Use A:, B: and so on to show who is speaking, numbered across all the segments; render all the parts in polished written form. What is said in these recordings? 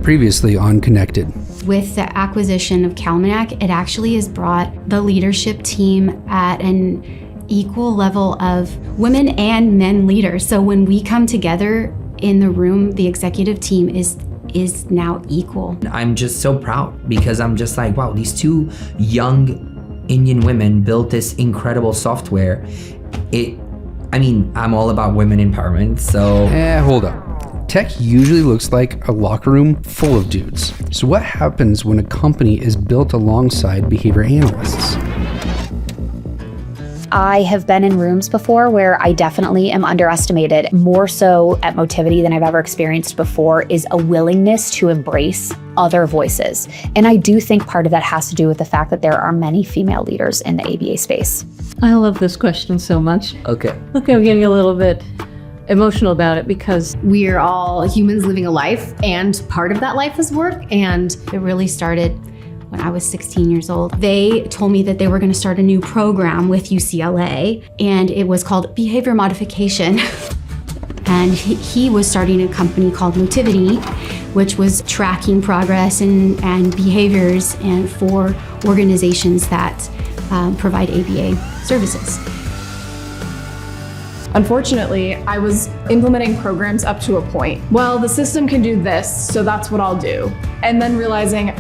A: Previously on Connected.
B: With the acquisition of Calmanac, it actually has brought the leadership team at an equal level of women and men leaders. So when we come together in the room, the executive team is now equal.
C: I'm just so proud because I'm just like, wow, these two young Indian women built this incredible software. I'm all about women empowerment, so...
A: Hold up. Tech usually looks like a locker room full of dudes. So what happens when a company is built alongside behavior analysts?
D: I have been in rooms before where I definitely am underestimated. More so at Motivity than I've ever experienced before is a willingness to embrace other voices. And I do think part of that has to do with the fact that there are many female leaders in the ABA space.
E: I love this question so much.
C: Okay.
E: Look, I'm getting a little bit emotional about it because
F: we're all humans living a life, and part of that life is work. And
B: it really started when I was 16 years old. They told me that they were going to start a new program with UCLA, and it was called Behavior Modification. And he was starting a company called Motivity, which was tracking progress and behaviors and for organizations that provide ABA services.
G: Unfortunately, I was implementing programs up to a point. Well, the system can do this, so that's what I'll do. And then realizing,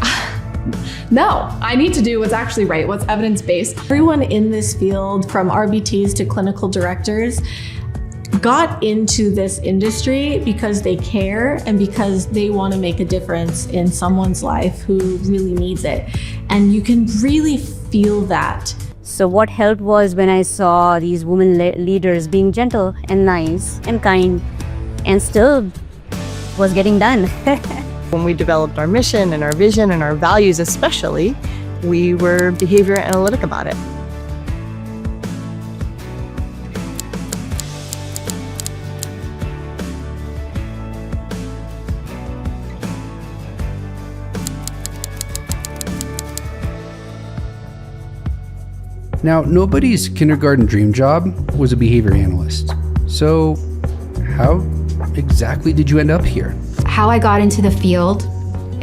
G: no, I need to do what's actually right, what's evidence-based.
H: Everyone in this field, from RBTs to clinical directors, got into this industry because they care and because they want to make a difference in someone's life who really needs it. And you can really feel that.
I: So what helped was when I saw these women leaders being gentle and nice and kind and still was getting done.
J: When we developed our mission and our vision and our values especially, we were behavior analytic about it.
A: Now, nobody's kindergarten dream job was a behavior analyst. So how exactly did you end up here?
B: How I got into the field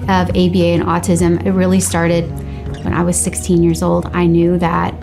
B: of ABA and autism, it really started when I was 16 years old. I knew that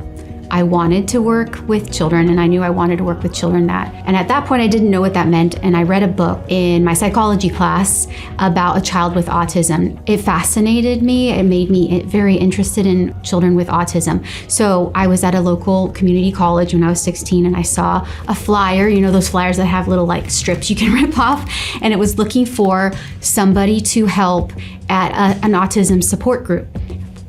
B: I wanted to work with children, and I knew I wanted to work with children and at that point I didn't know what that meant, and I read a book in my psychology class about a child with autism. It fascinated me. It made me very interested in children with autism. So I was at a local community college when I was 16, and I saw a flyer, you know, those flyers that have little like strips you can rip off, and it was looking for somebody to help at an autism support group.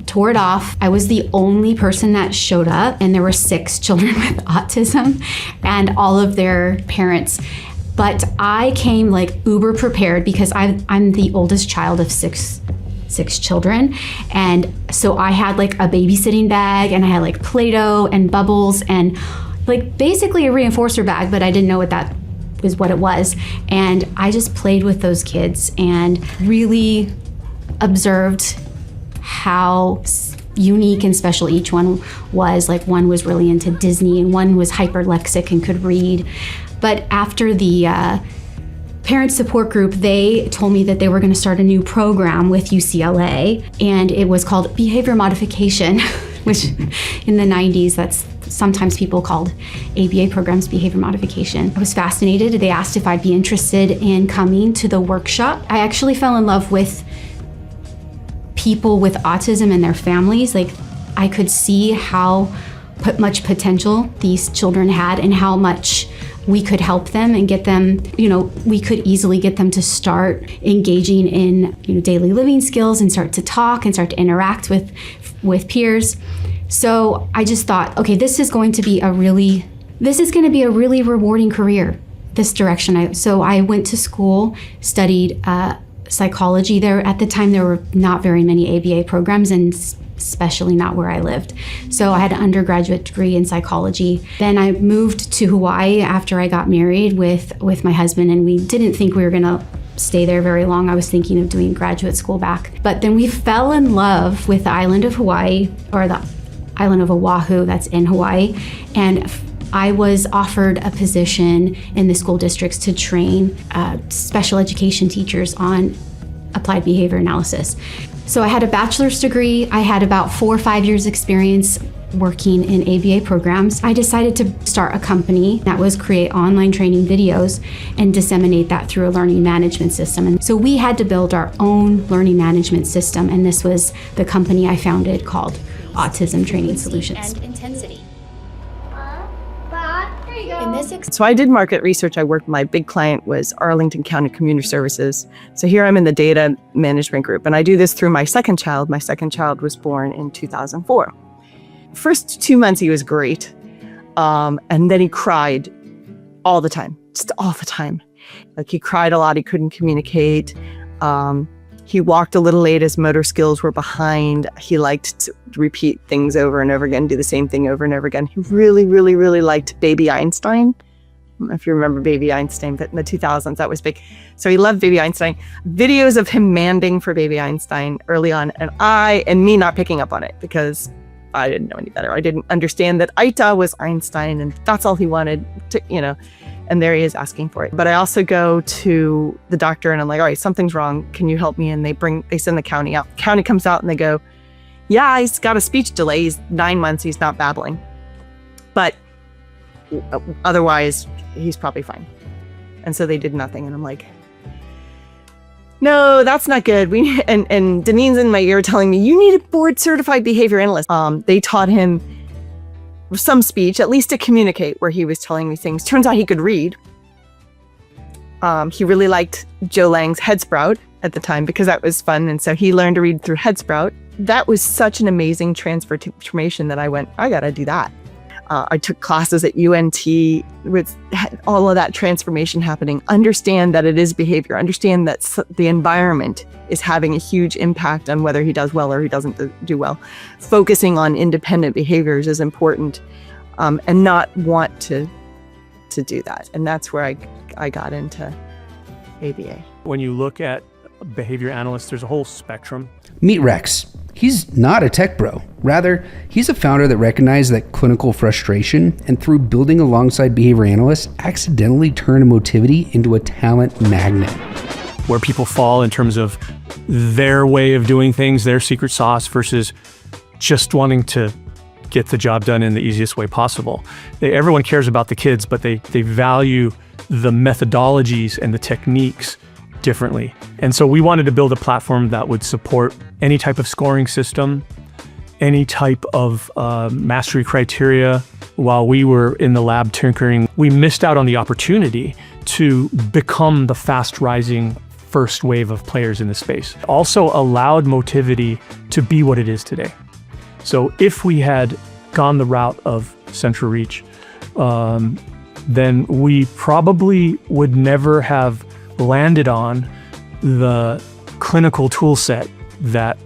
B: Tore it off. I was the only person that showed up, and there were 6 children with autism and all of their parents. But I came like uber prepared because I'm the oldest child of six children. And so I had like a babysitting bag, and I had like Play-Doh and bubbles and like basically a reinforcer bag, but I didn't know what that was, what it was. And I just played with those kids and really observed how unique and special each one was. Like one was really into Disney and one was hyperlexic and could read. But after the parent support group, they told me that they were going to start a new program with UCLA, and it was called Behavior Modification, which in the 90s, that's sometimes people called ABA programs behavior modification. I was fascinated. They asked if I'd be interested in coming to the workshop. I actually fell in love with people with autism and their families. Like I could see how much potential these children had and how much we could help them and get them, you know, we could easily get them to start engaging in, you know, daily living skills and start to talk and start to interact with peers. So I just thought, okay, this is going to be a really rewarding career, this direction. So I went to school, studied psychology. At the time, there were not very many ABA programs, and especially not where I lived. So I had an undergraduate degree in psychology. Then I moved to Hawaii after I got married with my husband, and we didn't think we were gonna stay there very long. I was thinking of doing graduate school back. But then we fell in love with the island of Hawaii, or the island of Oahu that's in Hawaii. And I was offered a position in the school districts to train special education teachers on applied behavior analysis. So I had a bachelor's degree. I had about 4 or 5 years experience working in ABA programs. I decided to start a company that was create online training videos and disseminate that through a learning management system. And so we had to build our own learning management system, and this was the company I founded called Autism Training Solutions.
D: And intensity.
J: So I did market research. My big client was Arlington County Community Services. So here I'm in the data management group, and I do this through my second child. My second child was born in 2004. First 2 months, he was great. And then he cried all the time, just all the time. Like, he cried a lot. He couldn't communicate. He walked a little late. His motor skills were behind. He liked to repeat things over and over again, do the same thing over and over again. He really, really, really liked Baby Einstein. I don't know if you remember Baby Einstein, but in the 2000s, that was big. So he loved Baby Einstein. Videos of him manding for Baby Einstein early on, and me not picking up on it because I didn't know any better. I didn't understand that Aita was Einstein, and that's all he wanted to, and there he is asking for it. But I also go to the doctor and I'm like, all right, something's wrong. Can you help me? And they send the county out. The county comes out and they go, yeah, he's got a speech delay. He's 9 months. He's not babbling. But otherwise, he's probably fine. And so they did nothing. And I'm like, no, that's not good. And Denine's in my ear telling me, you need a board certified behavior analyst. They taught him some speech, at least to communicate, where he was telling me things. Turns out he could read. He really liked Joe Lang's Headsprout at the time because that was fun. And so he learned to read through Headsprout. That was such an amazing transformation that I went, I got to do that. I took classes at UNT with all of that transformation happening. Understand that it is behavior. Understand that the environment is having a huge impact on whether he does well or he doesn't do well. Focusing on independent behaviors is important, and not want to do that. And that's where I got into ABA.
K: When you look at behavior analysts, there's a whole spectrum.
A: Meet Rex. He's not a tech bro. Rather, he's a founder that recognized that clinical frustration and through building alongside behavior analysts, accidentally turned Motivity into a talent magnet.
K: Where people fall in terms of their way of doing things, their secret sauce versus just wanting to get the job done in the easiest way possible. Everyone cares about the kids, but they value the methodologies and the techniques differently. And so we wanted to build a platform that would support any type of scoring system, any type of mastery criteria. While we were in the lab tinkering, we missed out on the opportunity to become the fast rising first wave of players in the space. Also allowed Motivity to be what it is today. So if we had gone the route of Central Reach, then we probably would never have landed on the clinical tool set that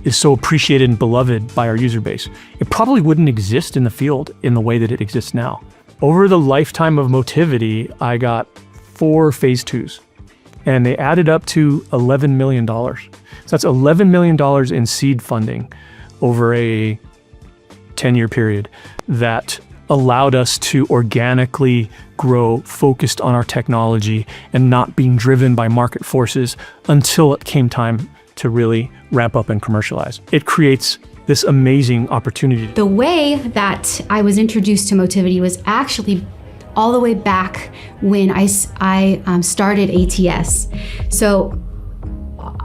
K: is so appreciated and beloved by our user base. It probably wouldn't exist in the field in the way that it exists now. Over the lifetime of Motivity, I got 4 phase 2s, and they added up to $11 million. So that's $11 million in seed funding over a 10-year period that allowed us to organically grow, focused on our technology and not being driven by market forces until it came time to really ramp up and commercialize. It creates this amazing opportunity.
B: The way that I was introduced to Motivity was actually all the way back when I started ATS. So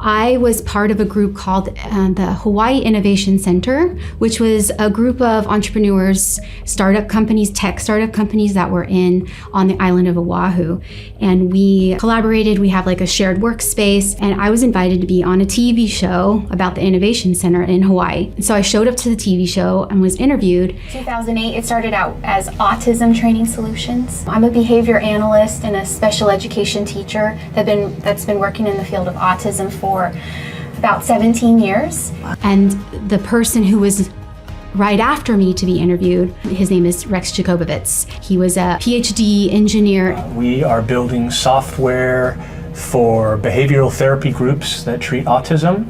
B: I was part of a group called the Hawaii Innovation Center, which was a group of entrepreneurs, startup companies, tech startup companies that were on the island of Oahu. And we collaborated, we have like a shared workspace, and I was invited to be on a TV show about the Innovation Center in Hawaii. So I showed up to the TV show and was interviewed.
L: 2008, it started out as Autism Training Solutions. I'm a behavior analyst and a special education teacher that's been working in the field of autism for about 17 years.
B: And the person who was right after me to be interviewed, his name is Rex Jacobowitz. He was a PhD engineer.
K: We are building software for behavioral therapy groups that treat autism.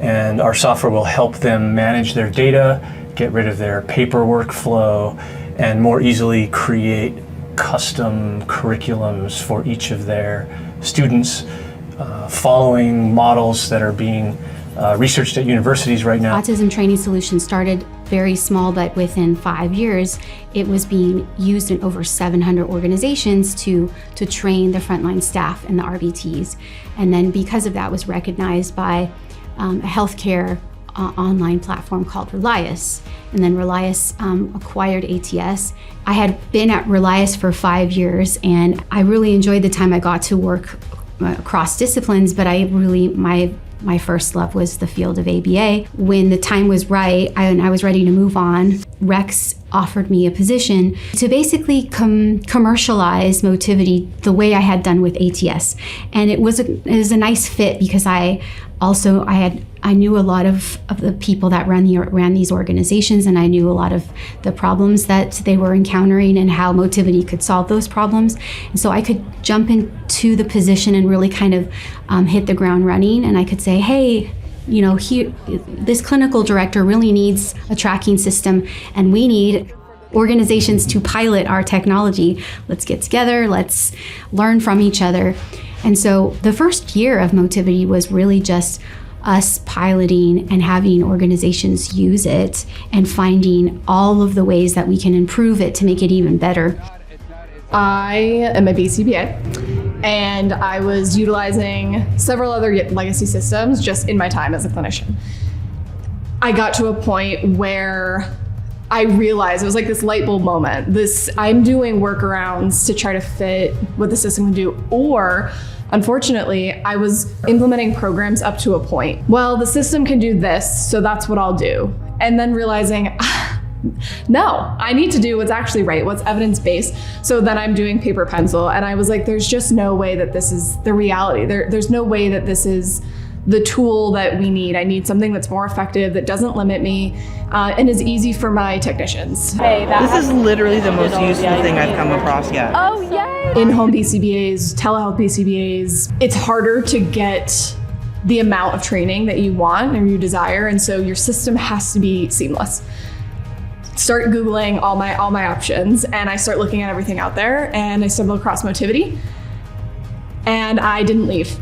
K: And our software will help them manage their data, get rid of their paperwork flow, and more easily create custom curriculums for each of their students following models that are being researched at universities right now.
B: Autism Training Solutions started very small, but within 5 years, it was being used in over 700 organizations to train the frontline staff and the RBTs. And then because of that, was recognized by a healthcare online platform called Relias. And then Relias acquired ATS. I had been at Relias for 5 years, and I really enjoyed the time I got to work across disciplines, but my first love was the field of ABA. When the time was right and I was ready to move on, Rex offered me a position to basically commercialize Motivity the way I had done with ATS. And it was a nice fit because I knew a lot of the people that ran these organizations, and I knew a lot of the problems that they were encountering and how Motivity could solve those problems. And so I could jump into the position and really kind of hit the ground running, and I could say, hey, this clinical director really needs a tracking system, and we need organizations to pilot our technology. Let's get together, let's learn from each other. And so the first year of Motivity was really just us piloting and having organizations use it and finding all of the ways that we can improve it to make it even better.
G: I am a BCBA, and I was utilizing several other legacy systems just in my time as a clinician. I got to a point where I realized, it was like this light bulb moment. I'm doing workarounds to try to fit what the system can do, or unfortunately, I was implementing programs up to a point. Well, the system can do this, so that's what I'll do. And then realizing, no, I need to do what's actually right, what's evidence-based. So then I'm doing paper pencil, and I was like, there's just no way that this is the reality. There's no way that this is the tool that we need. I need something that's more effective, that doesn't limit me, and is easy for my technicians.
M: This is literally the most useful thing I've come across yet.
G: Oh, yay! In-home BCBAs, telehealth BCBAs, it's harder to get the amount of training that you want or you desire, and so your system has to be seamless. Start Googling all my options, and I start looking at everything out there, and I stumbled across Motivity, and I didn't leave.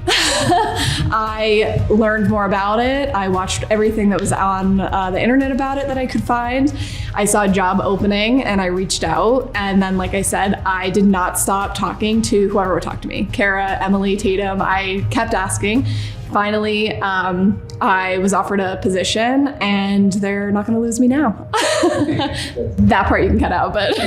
G: I learned more about it. I watched everything that was on the internet about it that I could find. I saw a job opening and I reached out. And then, like I said, I did not stop talking to whoever would talk to me. Kara, Emily, Tatum, I kept asking. Finally, I was offered a position, and they're not going to lose me now. That part you can cut out, but.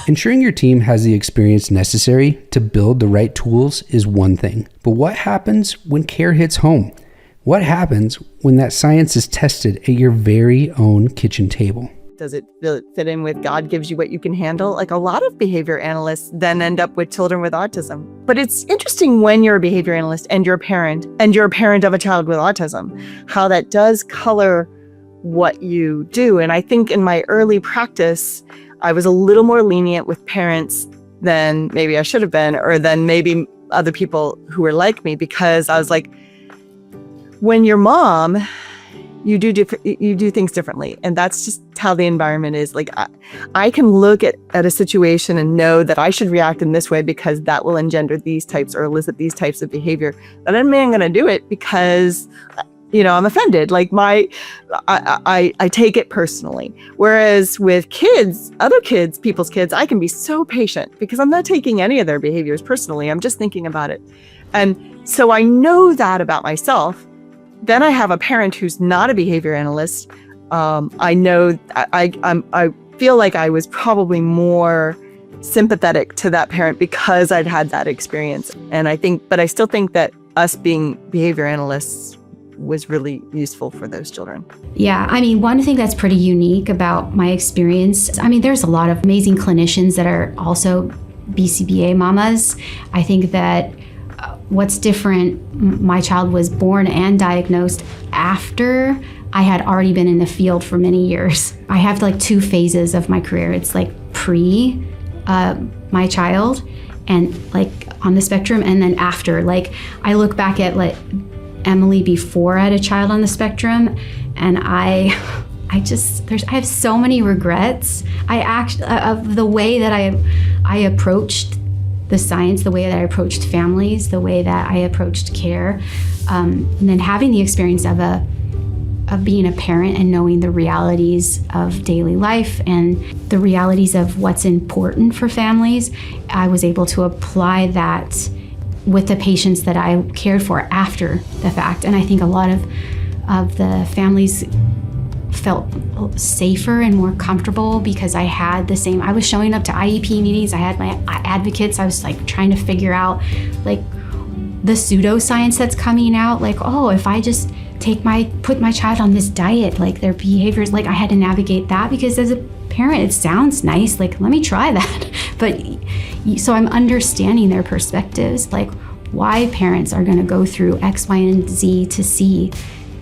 A: Ensuring your team has the experience necessary to build the right tools is one thing. But what happens when care hits home? What happens when that science is tested at your very own kitchen table?
J: Does it fit in with God gives you what you can handle? Like, a lot of behavior analysts then end up with children with autism. But it's interesting when you're a behavior analyst and you're a parent of a child with autism, how that does color what you do. And I think in my early practice, I was a little more lenient with parents than maybe I should have been, or than maybe other people who were like me, because I was like, when you're mom, you do things differently. And that's just how the environment is. Like, I can look at a situation and know that I should react in this way because that will engender these types or elicit these types of behavior. And I'm going to do it because, I'm offended. Like, I take it personally. Whereas with kids, other kids, people's kids, I can be so patient because I'm not taking any of their behaviors personally. I'm just thinking about it. And so I know that about myself. Then I have a parent who's not a behavior analyst. I know I feel like I was probably more sympathetic to that parent because I'd had that experience. And I still think that us being behavior analysts was really useful for those children.
B: Yeah, one thing that's pretty unique about my experience, there's a lot of amazing clinicians that are also BCBA mamas. I think that what's different, my child was born and diagnosed after I had already been in the field for many years. I have like 2 phases of my career. It's like pre my child and like on the spectrum, and then after. Like, I look back at like Emily before I had a child on the spectrum, and I have so many regrets. Of the way that I approached the science, the way that I approached families, the way that I approached care, and then having the experience of being a parent and knowing the realities of daily life and the realities of what's important for families, I was able to apply that with the patients that I cared for after the fact. And I think a lot of the families felt safer and more comfortable because I had the same, I was showing up to IEP meetings, I had my advocates, I was like trying to figure out like the pseudoscience that's coming out, like, oh, if I just put my child on this diet, like their behaviors, like I had to navigate that because as a parent, it sounds nice, like let me try that. But so I'm understanding their perspectives, like why parents are gonna go through X, Y, and Z to see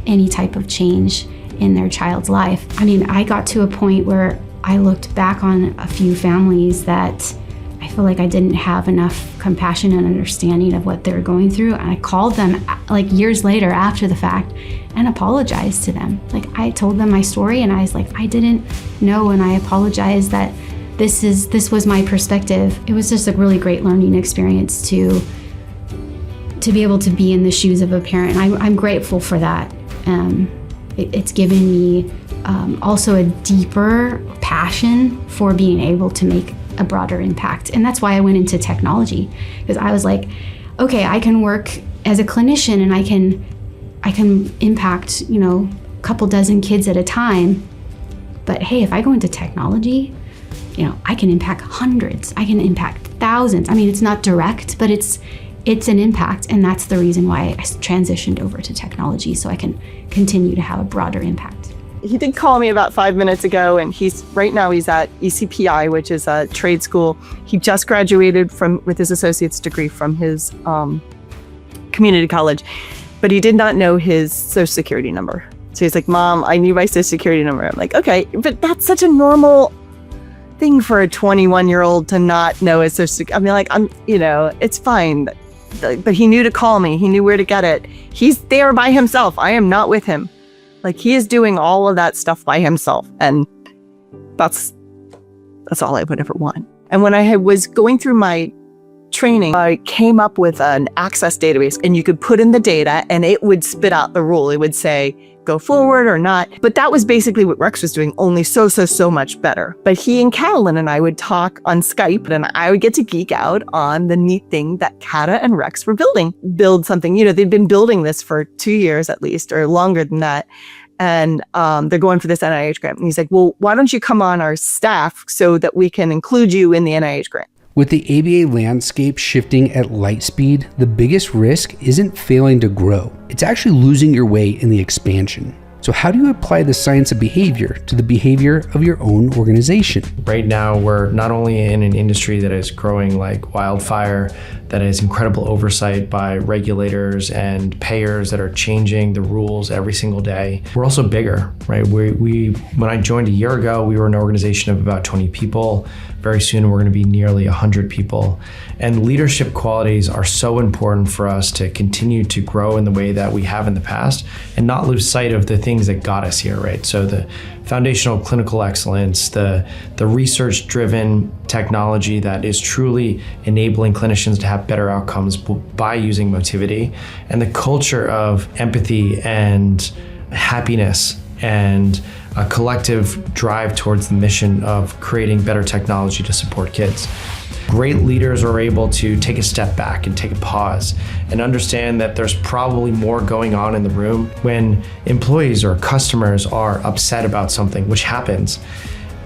B: any type of change in their child's life. I mean, I got to a point where I looked back on a few families that I feel like I didn't have enough compassion and understanding of what they were going through. And I called them like years later after the fact and apologized to them. Like I told them my story and I was like, I didn't know, and I apologize that this was my perspective. It was just a really great learning experience to be able to be in the shoes of a parent. I'm grateful for that. It's given me also a deeper passion for being able to make a broader impact. And that's why I went into technology, because I was like, okay, I can work as a clinician and I can impact, a couple dozen kids at a time. But hey, if I go into technology, I can impact hundreds, I can impact thousands. I mean, it's not direct, but it's an impact. And that's the reason why I transitioned over to technology, so I can continue to have a broader impact.
J: He did call me about 5 minutes ago, and right now he's at ECPI, which is a trade school. He just graduated with his associate's degree from his community college, but he did not know his social security number. So he's like, Mom, I need my social security number. I'm like, okay, but that's such a normal thing for a 21-year-old to not know his social security. I mean, it's fine. But he knew to call me. He knew where to get it. He's there by himself. I am not with him. Like, he is doing all of that stuff by himself. And that's all I would ever want. And when I was going through my training, I came up with an access database, and you could put in the data and it would spit out the rule. It would say, go forward or not. But that was basically what Rex was doing, only so much better. But he and Carolyn and I would talk on Skype, and I would get to geek out on the neat thing that Kata and Rex were build something. They'd been building this for 2 years at least, or longer than that. And they're going for this NIH grant. And he's like, well, why don't you come on our staff so that we can include you in the NIH grant?
A: With the ABA landscape shifting at light speed, the biggest risk isn't failing to grow. It's actually losing your way in the expansion. So how do you apply the science of behavior to the behavior of your own organization?
N: Right now, we're not only in an industry that is growing like wildfire, that has incredible oversight by regulators and payers that are changing the rules every single day. We're also bigger, right? When I joined a year ago, we were an organization of about 20 people. Very soon, we're going to be nearly 100 people. And leadership qualities are so important for us to continue to grow in the way that we have in the past and not lose sight of the things that got us here, right? So the foundational clinical excellence, the research-driven technology that is truly enabling clinicians to have better outcomes by using Motivity, and the culture of empathy and happiness and a collective drive towards the mission of creating better technology to support kids. Great leaders are able to take a step back and take a pause and understand that there's probably more going on in the room when employees or customers are upset about something, which happens.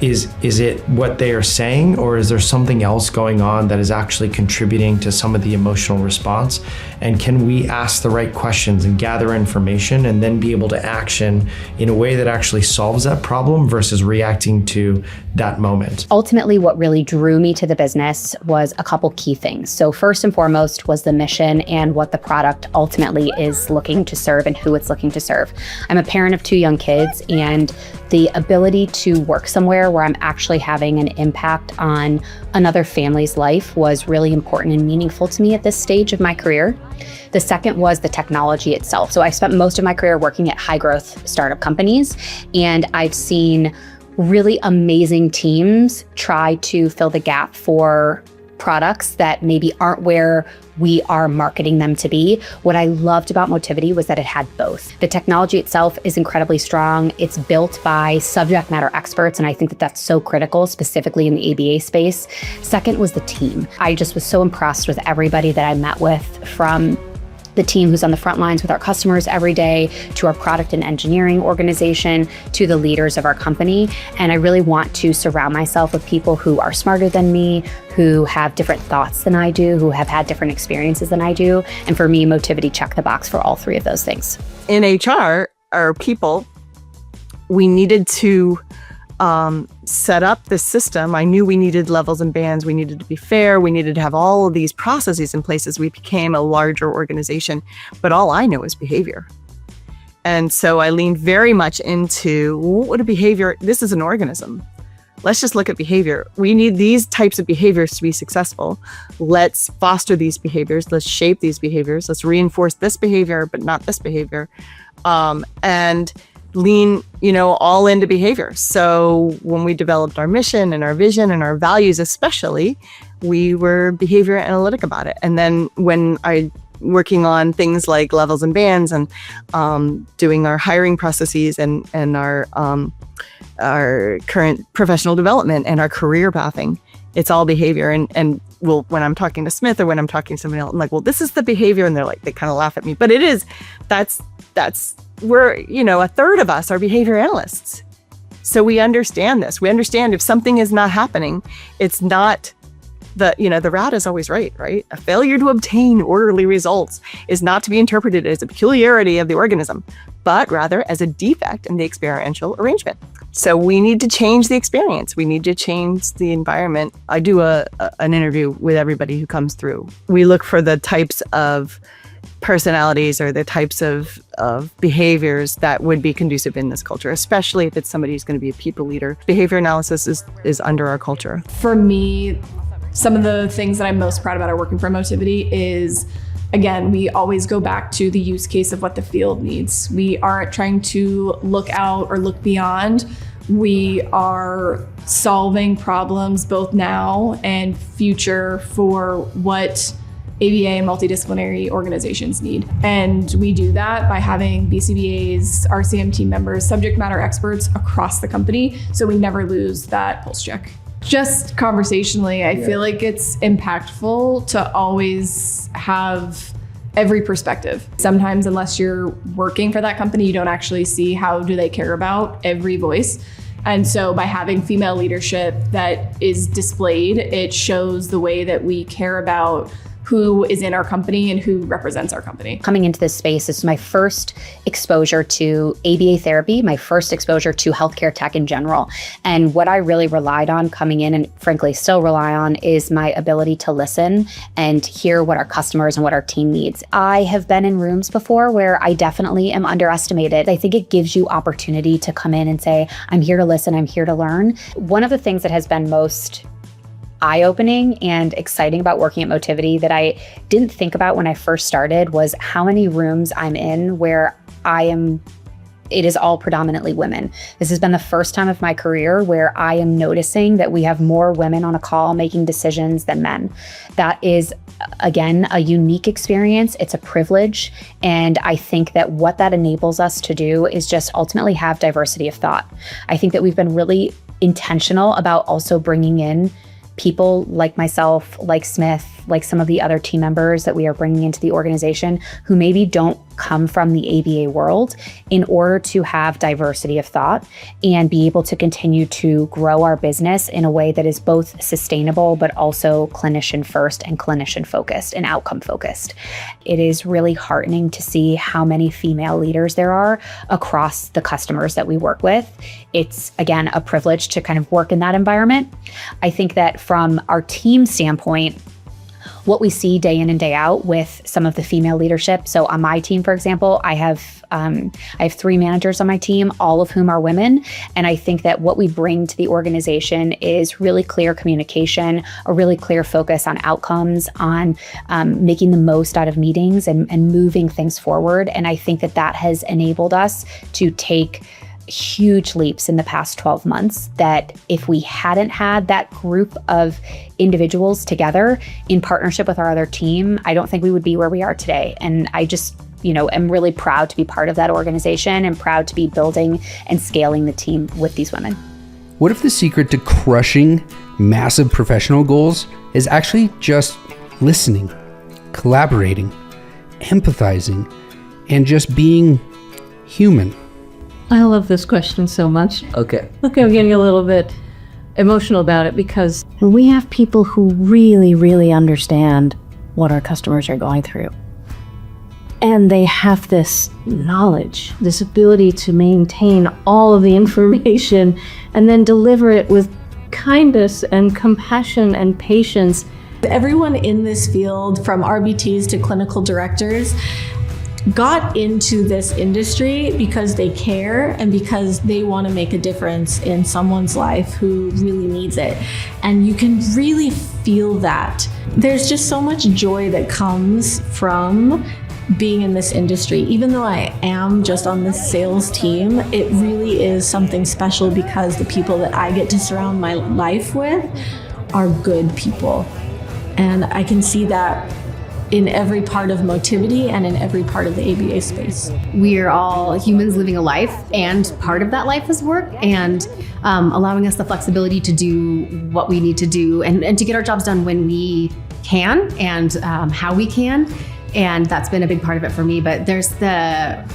N: Is it what they are saying, or is there something else going on that is actually contributing to some of the emotional response? And can we ask the right questions and gather information and then be able to action in a way that actually solves that problem versus reacting to that moment?
D: Ultimately, what really drew me to the business was a couple key things. So first and foremost was the mission and what the product ultimately is looking to serve and who it's looking to serve. I'm a parent of 2 young kids, and the ability to work somewhere where I'm actually having an impact on another family's life was really important and meaningful to me at this stage of my career. The second was the technology itself. So I spent most of my career working at high growth startup companies, and I've seen really amazing teams try to fill the gap for products that maybe aren't where we are marketing them to be. What I loved about Motivity was that it had both. The technology itself is incredibly strong. It's built by subject matter experts, and I think that that's so critical, specifically in the ABA space. Second was the team. I just was so impressed with everybody that I met with, from the team who's on the front lines with our customers every day, to our product and engineering organization, to the leaders of our company. And I really want to surround myself with people who are smarter than me, who have different thoughts than I do, who have had different experiences than I do. And for me, Motivity checked the box for all three of those things.
J: In HR, our people, we needed to set up this system. I knew we needed levels and bands. We needed to be fair. We needed to have all of these processes in place as we became a larger organization. But all I know is behavior. And so I leaned very much into what a behavior, this is an organism. Let's just look at behavior. We need these types of behaviors to be successful. Let's foster these behaviors. Let's shape these behaviors. Let's reinforce this behavior, but not this behavior. And lean, all into behavior. So when we developed our mission and our vision and our values, especially, we were behavior analytic about it. And then when working on things like levels and bands and doing our hiring processes and our current professional development and our career pathing, it's all behavior. And when I'm talking to Smith or when I'm talking to somebody else, I'm like, well, this is the behavior. And they kind of laugh at me, but it is, that's we're, a third of us are behavior analysts. So we understand this. We understand if something is not happening, it's not the rat is always right? A failure to obtain orderly results is not to be interpreted as a peculiarity of the organism, but rather as a defect in the experiential arrangement. So we need to change the experience. We need to change the environment. I do an interview with everybody who comes through. We look for the types of personalities or the types of behaviors that would be conducive in this culture, especially if it's somebody who's going to be a people leader. Behavior analysis is under our culture.
G: For me, some of the things that I'm most proud about working for Motivity is, again, we always go back to the use case of what the field needs. We aren't trying to look out or look beyond. We are solving problems both now and future for what ABA and multidisciplinary organizations need. And we do that by having BCBAs, RCM team members, subject matter experts across the company, so we never lose that pulse check. Just conversationally, I feel like it's impactful to always have every perspective. Sometimes, unless you're working for that company, you don't actually see how do they care about every voice. And so by having female leadership that is displayed, it shows the way that we care about who is in our company and who represents our company.
D: Coming into this space, this is my first exposure to ABA therapy, my first exposure to healthcare tech in general. And what I really relied on coming in, and frankly still rely on, is my ability to listen and hear what our customers and what our team needs. I have been in rooms before where I definitely am underestimated. I think it gives you opportunity to come in and say, I'm here to listen, I'm here to learn. One of the things that has been most eye-opening and exciting about working at Motivity that I didn't think about when I first started was how many rooms I'm in where it is all predominantly women. This has been the first time of my career where I am noticing that we have more women on a call making decisions than men. That is, again, a unique experience. It's a privilege. And I think that what that enables us to do is just ultimately have diversity of thought. I think that we've been really intentional about also bringing in people like myself, like Smith, like some of the other team members that we are bringing into the organization who maybe don't come from the ABA world, in order to have diversity of thought and be able to continue to grow our business in a way that is both sustainable, but also clinician first and clinician focused and outcome focused. It is really heartening to see how many female leaders there are across the customers that we work with. It's, again, a privilege to kind of work in that environment. I think that from our team standpoint, what we see day in and day out with some of the female leadership. So on my team, for example, I have 3 managers on my team, all of whom are women. And I think that what we bring to the organization is really clear communication, a really clear focus on outcomes, on making the most out of meetings and moving things forward. And I think that that has enabled us to take huge leaps in the past 12 months that if we hadn't had that group of individuals together in partnership with our other team, I don't think we would be where we are today. And I just, am really proud to be part of that organization and proud to be building and scaling the team with these women.
A: What if the secret to crushing massive professional goals is actually just listening, collaborating, empathizing, and just being human?
E: I love this question so much.
C: Okay,
E: I'm getting a little bit emotional about it because we have people who really, really understand what our customers are going through. And they have this knowledge, this ability to maintain all of the information and then deliver it with kindness and compassion and patience.
H: Everyone in this field, from RBTs to clinical directors, got into this industry because they care and because they want to make a difference in someone's life who really needs it. And you can really feel that. There's just so much joy that comes from being in this industry. Even though I am just on this sales team, it really is something special because the people that I get to surround my life with are good people. And I can see that in every part of Motivity and in every part of the ABA space.
F: We are all humans living a life, and part of that life is work, and allowing us the flexibility to do what we need to do and to get our jobs done when we can and how we can. And that's been a big part of it for me. But there's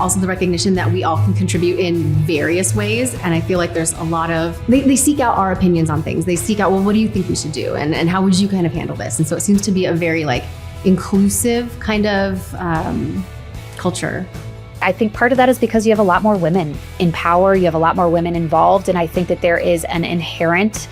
F: also the recognition that we all can contribute in various ways. And I feel like there's a lot of, they seek out our opinions on things. They seek out, well, what do you think we should do? And how would you kind of handle this? And so it seems to be a very inclusive kind of culture.
D: I think part of that is because you have a lot more women in power, you have a lot more women involved, and I think that there is an inherent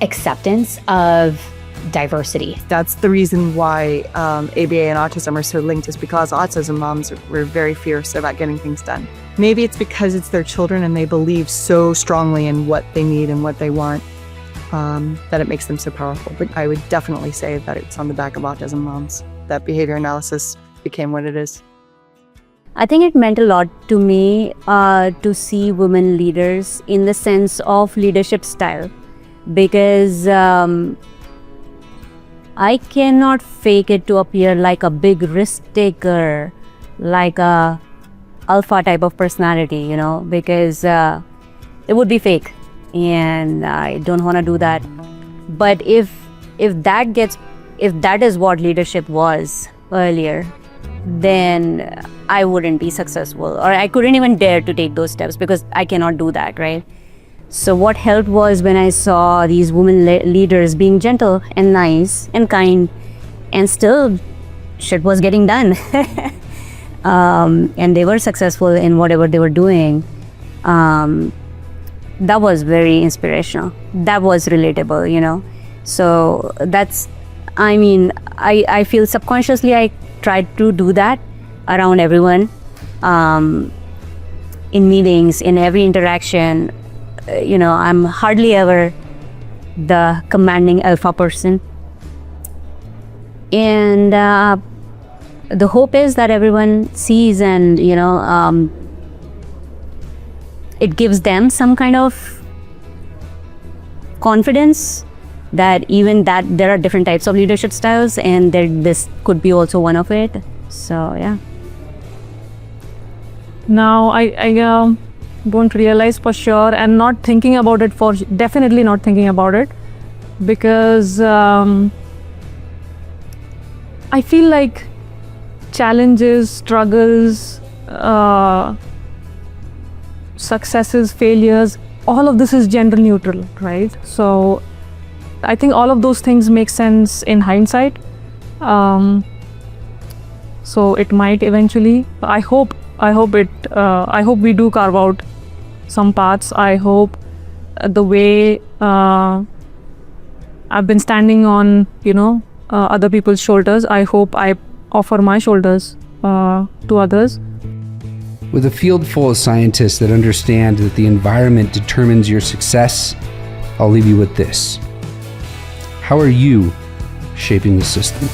D: acceptance of diversity.
J: That's the reason why ABA and autism are so linked, is because autism moms were very fierce about getting things done. Maybe it's because it's their children and they believe so strongly in what they need and what they want that it makes them so powerful. But I would definitely say that it's on the back of autism moms that behavior analysis became what it is.
I: I think it meant a lot to me to see women leaders in the sense of leadership style, because I cannot fake it to appear like a big risk taker, like a alpha type of personality, because it would be fake, and I don't want to do that. But if that is what leadership was earlier, then I wouldn't be successful, or I couldn't even dare to take those steps because I cannot do that, right? So what helped was when I saw these women leaders being gentle and nice and kind, and still shit was getting done. And they were successful in whatever they were doing. That was very inspirational. That was relatable, So I feel subconsciously I tried to do that around everyone, in meetings, in every interaction. I'm hardly ever the commanding alpha person. And the hope is that everyone sees and, it gives them some kind of confidence that even that there are different types of leadership styles, and this could be also one of it. So, yeah.
E: Now, I don't realize for sure, and not thinking about it definitely not thinking about it, because I feel like challenges, struggles, successes, failures, all of this is gender neutral, right? So I think all of those things make sense in hindsight. So it might eventually, I hope we do carve out some paths. I hope the way I've been standing on, other people's shoulders, I hope I offer my shoulders to others.
A: With a field full of scientists that understand that the environment determines your success, I'll leave you with this. How are you shaping the system?